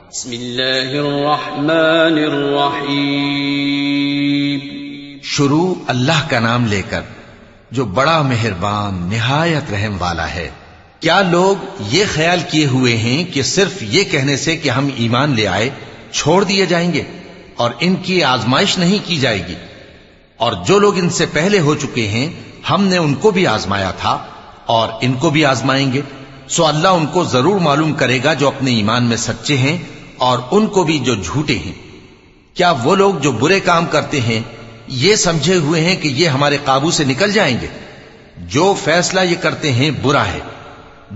بسم اللہ الرحمن الرحیم. شروع اللہ کا نام لے کر جو بڑا مہربان نہایت رحم والا ہے. کیا لوگ یہ خیال کیے ہوئے ہیں کہ صرف یہ کہنے سے کہ ہم ایمان لے آئے چھوڑ دیے جائیں گے اور ان کی آزمائش نہیں کی جائے گی؟ اور جو لوگ ان سے پہلے ہو چکے ہیں ہم نے ان کو بھی آزمایا تھا اور ان کو بھی آزمائیں گے. سو اللہ ان کو ضرور معلوم کرے گا جو اپنے ایمان میں سچے ہیں اور ان کو بھی جو جھوٹے ہیں. کیا وہ لوگ جو برے کام کرتے ہیں یہ سمجھے ہوئے ہیں کہ یہ ہمارے قابو سے نکل جائیں گے؟ جو فیصلہ یہ کرتے ہیں برا ہے.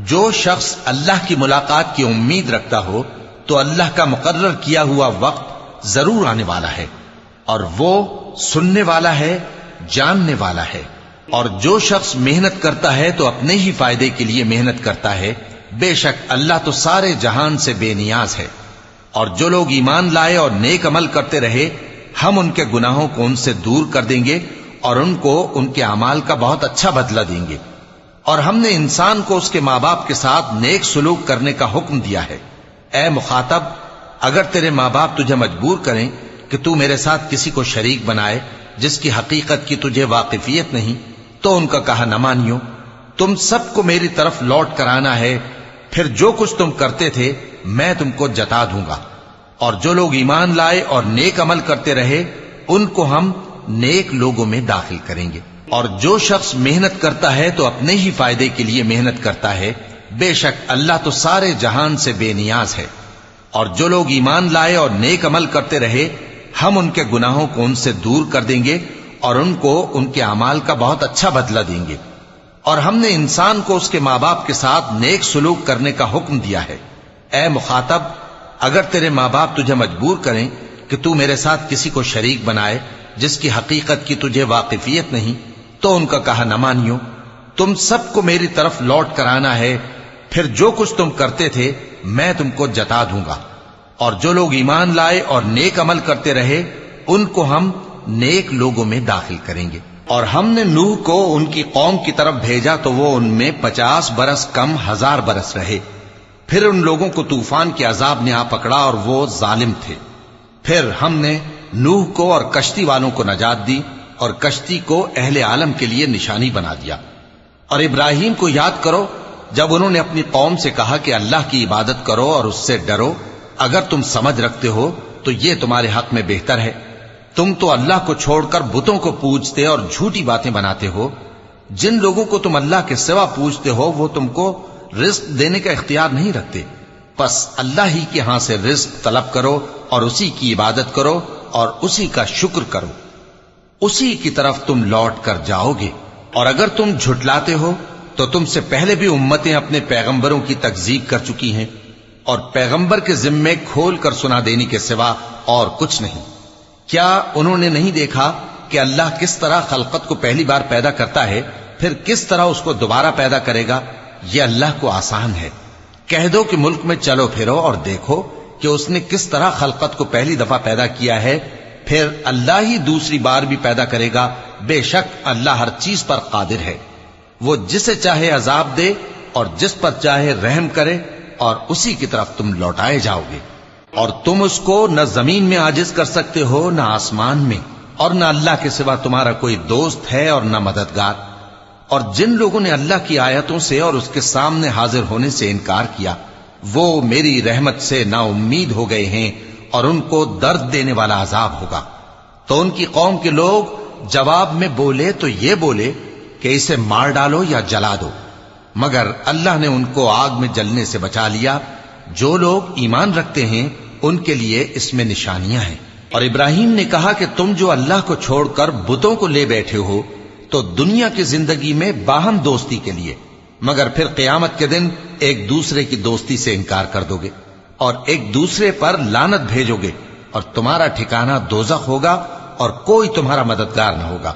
جو شخص اللہ کی ملاقات کی امید رکھتا ہو تو اللہ کا مقرر کیا ہوا وقت ضرور آنے والا ہے اور وہ سننے والا ہے، جاننے والا ہے. اور جو شخص محنت کرتا ہے تو اپنے ہی فائدے کے لیے محنت کرتا ہے. بے شک اللہ تو سارے جہان سے بے نیاز ہے. اور جو لوگ ایمان لائے اور نیک عمل کرتے رہے ہم ان کے گناہوں کو ان سے دور کر دیں گے اور ان کو ان کے اعمال کا بہت اچھا بدلہ دیں گے. اور ہم نے انسان کو اس کے ماں باپ کے ساتھ نیک سلوک کرنے کا حکم دیا ہے. اے مخاطب، اگر تیرے ماں باپ تجھے مجبور کریں کہ تو میرے ساتھ کسی کو شریک بنائے جس کی حقیقت کی تجھے واقفیت نہیں تو ان کا کہا نہ مانیو. تم سب کو میری طرف لوٹ کر آنا ہے، پھر جو کچھ تم کرتے تھے میں تم کو جتا دوں گا. اور جو لوگ ایمان لائے اور نیک عمل کرتے رہے ان کو ہم نیک لوگوں میں داخل کریں گے. اور جو شخص محنت کرتا ہے تو اپنے ہی فائدے کے لیے محنت کرتا ہے. بے شک اللہ تو سارے جہان سے بے نیاز ہے. اور جو لوگ ایمان لائے اور نیک عمل کرتے رہے ہم ان کے گناہوں کو ان سے دور کر دیں گے اور ان کو ان کے اعمال کا بہت اچھا بدلہ دیں گے. اور ہم نے انسان کو اس کے ماں باپ کے ساتھ نیک سلوک کرنے کا حکم دیا ہے. اے مخاطب، اگر تیرے ماں باپ تجھے مجبور کریں کہ تو میرے ساتھ کسی کو شریک بنائے جس کی حقیقت کی تجھے واقفیت نہیں تو ان کا کہا نہ مانیو. تم سب کو میری طرف لوٹ کر آنا ہے، پھر جو کچھ تم کرتے تھے میں تم کو جتا دوں گا. اور جو لوگ ایمان لائے اور نیک عمل کرتے رہے ان کو ہم نیک لوگوں میں داخل کریں گے. اور ہم نے نوح کو ان کی قوم کی طرف بھیجا تو وہ ان میں 50 برس کم 1000 برس رہے. پھر ان لوگوں کو طوفان کے عذاب نے آ پکڑا اور وہ ظالم تھے. پھر ہم نے نوح کو اور کشتی والوں کو نجات دی اور کشتی کو اہل عالم کے لیے نشانی بنا دیا. اور ابراہیم کو یاد کرو جب انہوں نے اپنی قوم سے کہا کہ اللہ کی عبادت کرو اور اس سے ڈرو. اگر تم سمجھ رکھتے ہو تو یہ تمہارے حق میں بہتر ہے. تم تو اللہ کو چھوڑ کر بتوں کو پوجتے اور جھوٹی باتیں بناتے ہو. جن لوگوں کو تم اللہ کے سوا پوجتے ہو وہ تم کو رزق دینے کا اختیار نہیں رکھتے. پس اللہ ہی کے ہاں سے رزق طلب کرو اور اسی کی عبادت کرو اور اسی کا شکر کرو. اسی کی طرف تم لوٹ کر جاؤ گے. اور اگر تم جھٹلاتے ہو تو تم سے پہلے بھی امتیں اپنے پیغمبروں کی تکذیب کر چکی ہیں اور پیغمبر کے ذمے کھول کر سنا دینے کے سوا اور کچھ نہیں. کیا انہوں نے نہیں دیکھا کہ اللہ کس طرح خلقت کو پہلی بار پیدا کرتا ہے پھر کس طرح اس کو دوبارہ پیدا کرے گا؟ یہ اللہ کو آسان ہے. کہہ دو کہ ملک میں چلو پھرو اور دیکھو کہ اس نے کس طرح خلقت کو پہلی دفعہ پیدا کیا ہے، پھر اللہ ہی دوسری بار بھی پیدا کرے گا. بے شک اللہ ہر چیز پر قادر ہے. وہ جسے چاہے عذاب دے اور جس پر چاہے رحم کرے اور اسی کی طرف تم لوٹائے جاؤ گے. اور تم اس کو نہ زمین میں عاجز کر سکتے ہو نہ آسمان میں، اور نہ اللہ کے سوا تمہارا کوئی دوست ہے اور نہ مددگار. اور جن لوگوں نے اللہ کی آیتوں سے اور اس کے سامنے حاضر ہونے سے انکار کیا وہ میری رحمت سے نا امید ہو گئے ہیں اور ان کو درد دینے والا عذاب ہوگا. تو ان کی قوم کے لوگ جواب میں بولے تو یہ بولے کہ اسے مار ڈالو یا جلا دو، مگر اللہ نے ان کو آگ میں جلنے سے بچا لیا. جو لوگ ایمان رکھتے ہیں ان کے لیے اس میں نشانیاں ہیں. اور ابراہیم نے کہا کہ تم جو اللہ کو چھوڑ کر بتوں کو لے بیٹھے ہو تو دنیا کی زندگی میں باہم دوستی کے لیے، مگر پھر قیامت کے دن ایک دوسرے کی دوستی سے انکار کر دو گے اور ایک دوسرے پر لعنت بھیجو گے اور تمہارا ٹھکانہ دوزخ ہوگا اور کوئی تمہارا مددگار نہ ہوگا.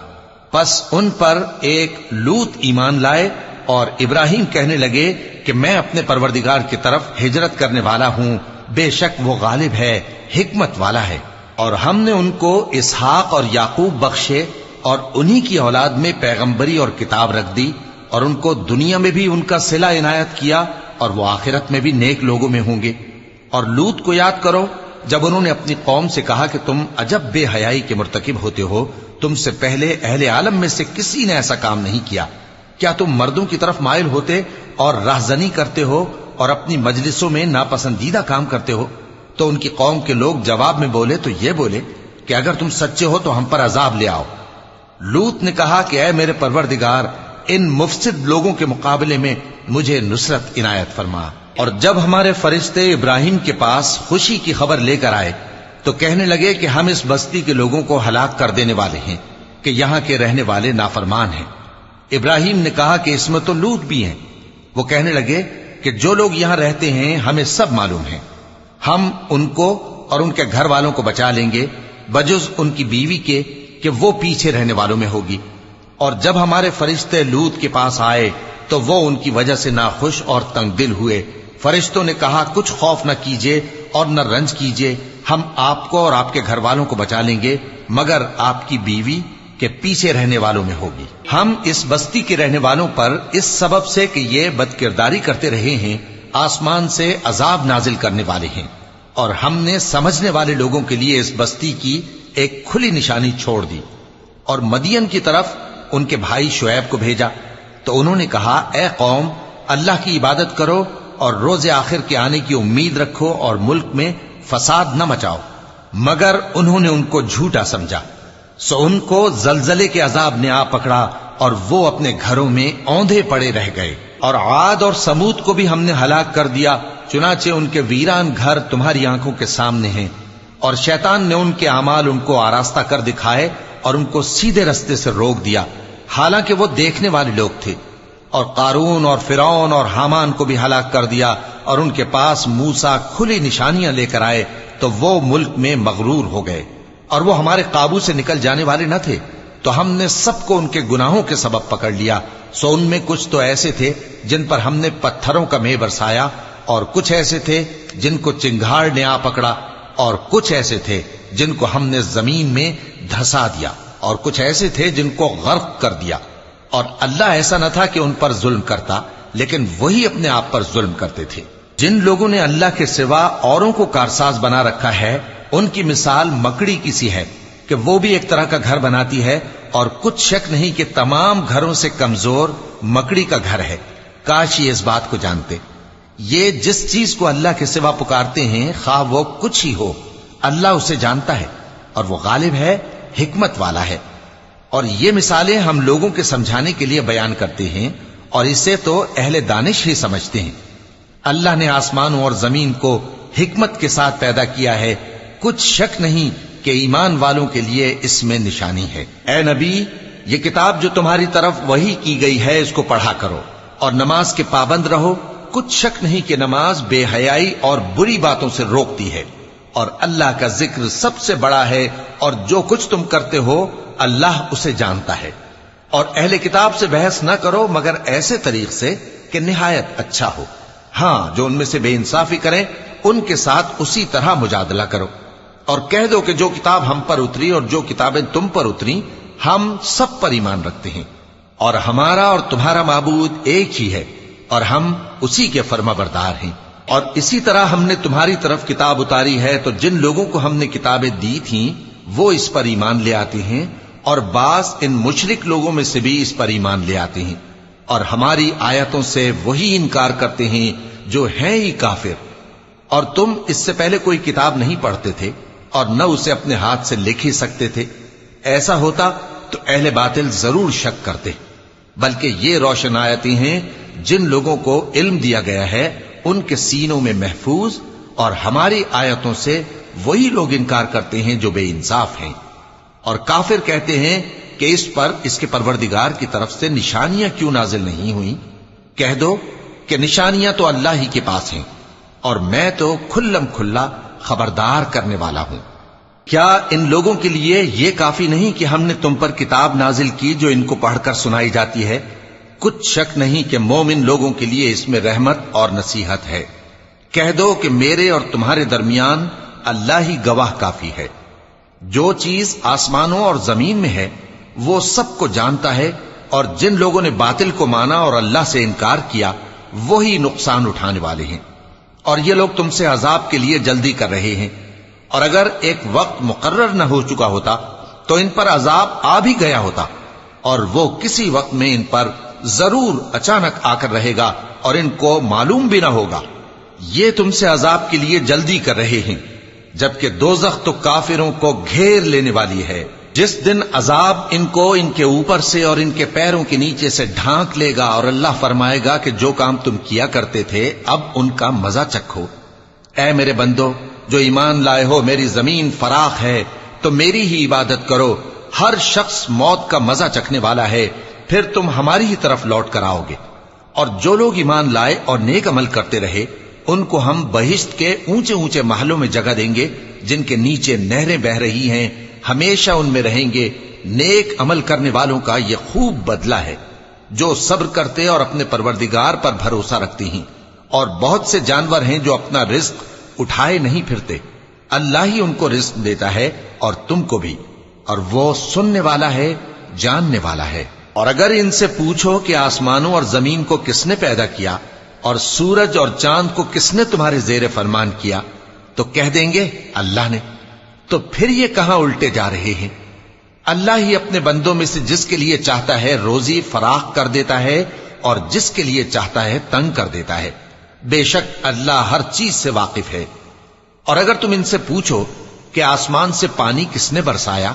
پس ان پر ایک لوط ایمان لائے اور ابراہیم کہنے لگے کہ میں اپنے پروردگار کی طرف ہجرت کرنے والا ہوں، بے شک وہ غالب ہے، حکمت والا ہے. اور ہم نے ان کو اسحاق اور یعقوب بخشے اور انہی کی اولاد میں پیغمبری اور کتاب رکھ دی اور ان کو دنیا میں بھی ان کا صلہ عنایت کیا اور وہ آخرت میں بھی نیک لوگوں میں ہوں گے. اور لوط کو یاد کرو جب انہوں نے اپنی قوم سے کہا کہ تم عجب بے حیائی کے مرتکب ہوتے ہو، تم سے پہلے اہل عالم میں سے کسی نے ایسا کام نہیں کیا، کیا تم مردوں کی طرف مائل ہوتے اور راہزنی کرتے ہو اور اپنی مجلسوں میں ناپسندیدہ کام کرتے ہو؟ تو ان کی قوم کے لوگ جواب میں بولے تو یہ بولے کہ اگر تم سچے ہو تو ہم پر عذاب لے آؤ۔ لوط نے کہا کہ اے میرے پروردگار، ان مفسد لوگوں کے مقابلے میں مجھے نصرت عنایت فرما۔ اور جب ہمارے فرشتے ابراہیم کے پاس خوشی کی خبر لے کر آئے تو کہنے لگے کہ ہم اس بستی کے لوگوں کو ہلاک کر دینے والے ہیں کہ یہاں کے رہنے والے نافرمان ہیں۔ ابراہیم نے کہا کہ اس میں تو لوط بھی ہیں۔ وہ کہنے لگے کہ جو لوگ یہاں رہتے ہیں ہمیں سب معلوم ہیں، ہم ان کو اور ان کے گھر والوں کو بچا لیں گے بجز ان کی بیوی کے کہ وہ پیچھے رہنے والوں میں ہوگی۔ اور جب ہمارے فرشتے لوط کے پاس آئے تو وہ ان کی وجہ سے ناخوش اور تنگ دل ہوئے۔ فرشتوں نے کہا کچھ خوف نہ کیجیے اور نہ رنج کیجیے، ہم آپ کو اور آپ کے گھر والوں کو بچا لیں گے مگر آپ کی بیوی کے پیچھے رہنے والوں میں ہوگی۔ ہم اس بستی کے رہنے والوں پر اس سبب سے کہ یہ بدکرداری کرتے رہے ہیں آسمان سے عذاب نازل کرنے والے ہیں، اور ہم نے سمجھنے والے لوگوں کے لیے اس بستی کی ایک کھلی نشانی چھوڑ دی۔ اور مدین کی طرف ان کے بھائی شعیب کو بھیجا تو انہوں نے کہا اے قوم، اللہ کی عبادت کرو اور روز آخر کے آنے کی امید رکھو اور ملک میں فساد نہ مچاؤ، مگر انہوں نے ان کو جھوٹا سمجھا، سو ان کو زلزلے کے عذاب نے آ پکڑا اور وہ اپنے گھروں میں اوندھے پڑے رہ گئے۔ اور عاد اور سمود کو بھی ہم نے ہلاک کر دیا، چنانچہ ان کے ویران گھر تمہاری آنکھوں کے سامنے ہیں، اور شیطان نے ان کے اعمال ان کو آراستہ کر دکھائے اور ان کو سیدھے رستے سے روک دیا، حالانکہ وہ دیکھنے والے لوگ تھے۔ اور قارون اور فرعون اور حامان کو بھی ہلاک کر دیا، اور ان کے پاس موسیٰ کھلی نشانیاں لے کر آئے تو وہ ملک میں مغرور ہو گئے، اور وہ ہمارے قابو سے نکل جانے والے نہ تھے، تو ہم نے سب کو ان کے گناہوں کے سبب پکڑ لیا۔ سو ان میں کچھ تو ایسے تھے جن پر ہم نے پتھروں کا مے برسایا، اور کچھ ایسے تھے جن کو چنگھاڑ نے آ پکڑا، اور کچھ ایسے تھے جن کو ہم نے زمین میں دھسا دیا، اور کچھ ایسے تھے جن کو غرق کر دیا۔ اور اللہ ایسا نہ تھا کہ ان پر ظلم کرتا، لیکن وہی اپنے آپ پر ظلم کرتے تھے۔ جن لوگوں نے اللہ کے سوا اوروں کو کارساز بنا رکھا ہے، ان کی مثال مکڑی کی سی ہے کہ وہ بھی ایک طرح کا گھر بناتی ہے، اور کچھ شک نہیں کہ تمام گھروں سے کمزور مکڑی کا گھر ہے۔ کاش یہ اس بات کو جانتے۔ یہ جس چیز کو اللہ کے سوا پکارتے ہیں خواہ وہ کچھ ہی ہو، اللہ اسے جانتا ہے اور وہ غالب ہے، حکمت والا ہے۔ اور یہ مثالیں ہم لوگوں کے سمجھانے کے لیے بیان کرتے ہیں، اور اسے تو اہل دانش ہی سمجھتے ہیں۔ اللہ نے آسمانوں اور زمین کو حکمت کے ساتھ پیدا کیا ہے، کچھ شک نہیں کہ ایمان والوں کے لیے اس میں نشانی ہے۔ اے نبی، یہ کتاب جو تمہاری طرف وحی کی گئی ہے اس کو پڑھا کرو، اور نماز کے پابند رہو، کچھ شک نہیں کہ نماز بے حیائی اور بری باتوں سے روکتی ہے، اور اللہ کا ذکر سب سے بڑا ہے، اور جو کچھ تم کرتے ہو اللہ اسے جانتا ہے۔ اور اہل کتاب سے بحث نہ کرو مگر ایسے طریق سے کہ نہایت اچھا ہو، ہاں جو ان میں سے بے انصافی کریں ان کے ساتھ اسی طرح مجادلہ کرو، اور کہہ دو کہ جو کتاب ہم پر اتری اور جو کتابیں تم پر اتری ہم سب پر ایمان رکھتے ہیں، اور ہمارا اور تمہارا معبود ایک ہی ہے، اور ہم اسی کے فرما بردار ہیں۔ اور اسی طرح ہم نے تمہاری طرف کتاب اتاری ہے تو جن لوگوں کو ہم نے کتابیں دی تھیں وہ اس پر ایمان لے آتے ہیں، اور بعض ان مشرک لوگوں میں سے بھی اس پر ایمان لے آتے ہیں، اور ہماری آیتوں سے وہی انکار کرتے ہیں جو ہیں ہی کافر۔ اور تم اس سے پہلے کوئی کتاب نہیں پڑھتے تھے اور نہ اسے اپنے ہاتھ سے لکھ ہی سکتے تھے، ایسا ہوتا تو اہل باطل ضرور شک کرتے، بلکہ یہ روشن آیتیں ہیں جن لوگوں کو علم دیا گیا ہے ان کے سینوں میں محفوظ، اور ہماری آیتوں سے وہی لوگ انکار کرتے ہیں جو بے انصاف ہیں۔ اور کافر کہتے ہیں کہ اس پر اس کے پروردگار کی طرف سے نشانیاں کیوں نازل نہیں ہوئیں؟ کہہ دو کہ نشانیاں تو اللہ ہی کے پاس ہیں، اور میں تو کھلم کھلا خبردار کرنے والا ہوں۔ کیا ان لوگوں کے لیے یہ کافی نہیں کہ ہم نے تم پر کتاب نازل کی جو ان کو پڑھ کر سنائی جاتی ہے؟ کچھ شک نہیں کہ مومن لوگوں کے لیے اس میں رحمت اور نصیحت ہے۔ کہہ دو کہ میرے اور تمہارے درمیان اللہ ہی گواہ کافی ہے، جو چیز آسمانوں اور زمین میں ہے وہ سب کو جانتا ہے، اور جن لوگوں نے باطل کو مانا اور اللہ سے انکار کیا وہی نقصان اٹھانے والے ہیں۔ اور یہ لوگ تم سے عذاب کے لیے جلدی کر رہے ہیں، اور اگر ایک وقت مقرر نہ ہو چکا ہوتا تو ان پر عذاب آ بھی گیا ہوتا، اور وہ کسی وقت میں ان پر ضرور اچانک آ کر رہے گا اور ان کو معلوم بھی نہ ہوگا۔ یہ تم سے عذاب کے لیے جلدی کر رہے ہیں، جبکہ دوزخ تو کافروں کو گھیر لینے والی ہے۔ جس دن عذاب ان کو ان کے اوپر سے اور ان کے پیروں کے نیچے سے ڈھانک لے گا، اور اللہ فرمائے گا کہ جو کام تم کیا کرتے تھے اب ان کا مزہ چکھو۔ اے میرے بندو جو ایمان لائے ہو، میری زمین فراخ ہے تو میری ہی عبادت کرو۔ ہر شخص موت کا مزہ چکھنے والا ہے، پھر تم ہماری ہی طرف لوٹ کر آؤ گے۔ اور جو لوگ ایمان لائے اور نیک عمل کرتے رہے، ان کو ہم بہشت کے اونچے اونچے محلوں میں جگہ دیں گے، جن کے نیچے نہریں بہ رہی ہیں، ہمیشہ ان میں رہیں گے۔ نیک عمل کرنے والوں کا یہ خوب بدلہ ہے، جو صبر کرتے اور اپنے پروردگار پر بھروسہ رکھتے ہیں۔ اور بہت سے جانور ہیں جو اپنا رزق اٹھائے نہیں پھرتے، اللہ ہی ان کو رزق دیتا ہے اور تم کو بھی، اور وہ سننے والا ہے، جاننے والا ہے۔ اور اگر ان سے پوچھو کہ آسمانوں اور زمین کو کس نے پیدا کیا اور سورج اور چاند کو کس نے تمہارے زیر فرمان کیا، تو کہہ دیں گے اللہ نے۔ تو پھر یہ کہاں الٹے جا رہے ہیں؟ اللہ ہی اپنے بندوں میں سے جس کے لیے چاہتا ہے روزی فراخ کر دیتا ہے اور جس کے لیے چاہتا ہے تنگ کر دیتا ہے۔ بے شک اللہ ہر چیز سے واقف ہے۔ اور اگر تم ان سے پوچھو کہ آسمان سے پانی کس نے برسایا،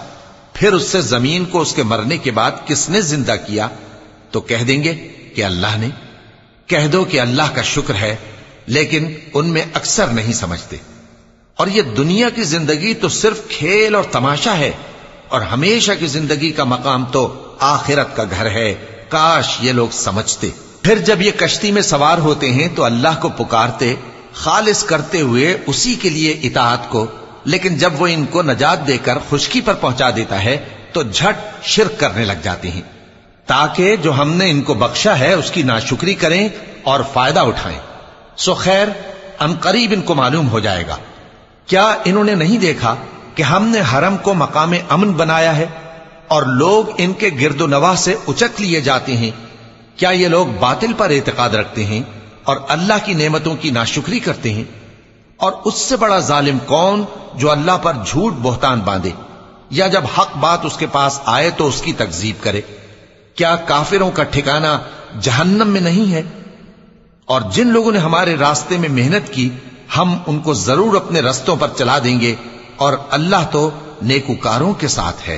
پھر اس سے زمین کو اس کے مرنے کے بعد کس نے زندہ کیا، تو کہہ دیں گے کہ اللہ نے۔ کہہ دو کہ اللہ کا شکر ہے، لیکن ان میں اکثر نہیں سمجھتے۔ اور یہ دنیا کی زندگی تو صرف کھیل اور تماشا ہے، اور ہمیشہ کی زندگی کا مقام تو آخرت کا گھر ہے۔ کاش یہ لوگ سمجھتے۔ پھر جب یہ کشتی میں سوار ہوتے ہیں تو اللہ کو پکارتے، خالص کرتے ہوئے اسی کے لیے اطاعت کو، لیکن جب وہ ان کو نجات دے کر خشکی پر پہنچا دیتا ہے تو جھٹ شرک کرنے لگ جاتے ہیں، تاکہ جو ہم نے ان کو بخشا ہے اس کی ناشکری کریں اور فائدہ اٹھائیں۔ سو خیر ان قریب ان کو معلوم ہو جائے گا۔ کیا انہوں نے نہیں دیکھا کہ ہم نے حرم کو مقام امن بنایا ہے اور لوگ ان کے گرد و نواح سے اچک لیے جاتے ہیں؟ کیا یہ لوگ باطل پر اعتقاد رکھتے ہیں اور اللہ کی نعمتوں کی ناشکری کرتے ہیں؟ اور اس سے بڑا ظالم کون جو اللہ پر جھوٹ بہتان باندھے، یا جب حق بات اس کے پاس آئے تو اس کی تکذیب کرے؟ کیا کافروں کا ٹھکانہ جہنم میں نہیں ہے؟ اور جن لوگوں نے ہمارے راستے میں محنت کی، ہم ان کو ضرور اپنے رستوں پر چلا دیں گے، اور اللہ تو نیکوکاروں کے ساتھ ہے۔